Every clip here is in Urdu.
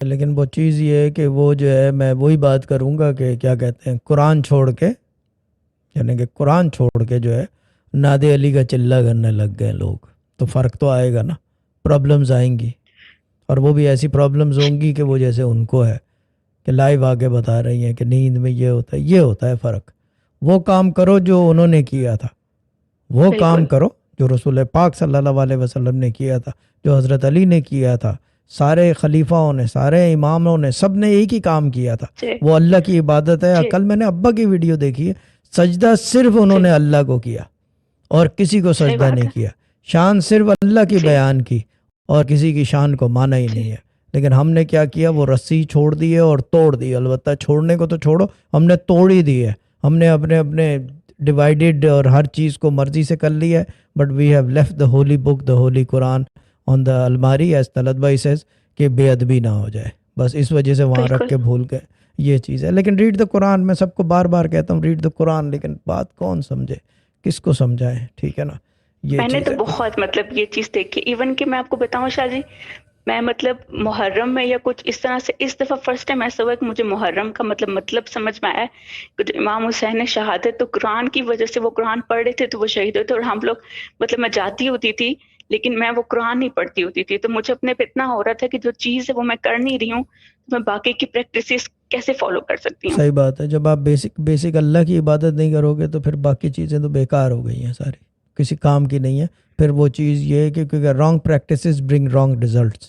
لیکن وہ چیز یہ ہے کہ وہ جو ہے میں وہی بات کروں گا کہ کیا کہتے ہیں قرآن چھوڑ کے، یعنی کہ قرآن چھوڑ کے جو ہے ناد علی کا چلہ کرنے لگ گئے لوگ، تو فرق تو آئے گا نا، پرابلمز آئیں گی، اور وہ بھی ایسی پرابلمز ہوں گی کہ وہ جیسے ان کو ہے کہ لائیو آگے بتا رہی ہیں کہ نیند میں یہ ہوتا ہے فرق۔ وہ کام کرو جو انہوں نے کیا تھا، وہ کام بالکل کرو جو رسول پاک صلی اللہ علیہ وسلم نے کیا تھا، جو حضرت علی نے کیا تھا، سارے خلیفاؤں نے، سارے اماموں نے، سب نے ایک ہی کام کیا تھا، جی وہ اللہ کی عبادت ہے۔ جی کل میں نے ابا کی ویڈیو دیکھی ہے، سجدہ صرف انہوں جی نے اللہ کو کیا اور کسی کو صحیح سجدہ بات نہیں ہے۔ کیا، شان صرف اللہ کی جی بیان کی اور کسی کی شان کو مانا ہی جی نہیں ہے۔ لیکن ہم نے کیا کیا، وہ رسی چھوڑ دی ہے اور توڑ دی، البتہ چھوڑنے کو تو چھوڑو، ہم نے توڑ ہی دی ہے، ہم نے اپنے اپنے ڈیوائیڈڈ اور ہر چیز کو مرضی سے کر لی ہے، but we have left the holy book, the holy Quran on the almirah as Talat بھائی سیز، کہ بے ادبی نہ ہو جائے، بس اس وجہ سے وہاں رکھ بالکل۔ کے بھول گئے۔ یہ چیز ہے، لیکن ریڈ دا قرآن، میں سب کو بار بار کہتا ہوں ریڈ دا قرآن، لیکن بات کون سمجھے، کس کو سمجھائیں، ٹھیک ہے نا، یہ میں نے چیز تو ہے۔ بہت مطلب یہ چیز دیکھی، ایون کہ میں آپ کو بتاؤں شاہ جی، میں مطلب محرم میں یا کچھ اس طرح سے اس دفعہ فرسٹ ٹائم ایسا ہوا کہ مجھے محرم کا مطلب سمجھ میں آیا کہ جو امام حسین نے شہادت تو قرآن کی وجہ سے، وہ قرآن پڑھ رہے تھے تو وہ شہید ہوتے، اور ہم لوگ مطلب میں جاتی ہوتی تھی لیکن میں وہ قرآن نہیں پڑھتی ہوتی تھی، تو مجھے اپنے پہ اتنا ہو رہا تھا کہ جو چیز ہے وہ میں کر نہیں رہی ہوں، تو میں باقی کی پریکٹسز کیسے فالو کر سکتی ہوں۔ صحیح بات ہے، جب آپ بیسک اللہ کی عبادت نہیں کرو گے تو پھر باقی چیزیں تو بیکار ہو گئی ہیں ساری، کسی کام کی نہیں ہے۔ پھر وہ چیز یہ ہے کہ کیونکہ رانگ پریکٹسز برنگ رانگ ریزلٹس،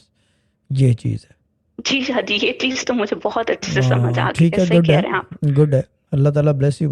یہ چیز ہے۔ جی شاہ جی، یہ چیز تو مجھے بہت اچھے سے سمجھ ہاں آ گئی ٹھیک ہے، ہے، صحیح گڈ کہہ ہے، رہے ہیں آپ۔ گڈ ہے، اللہ تعالیٰ بلیس یو۔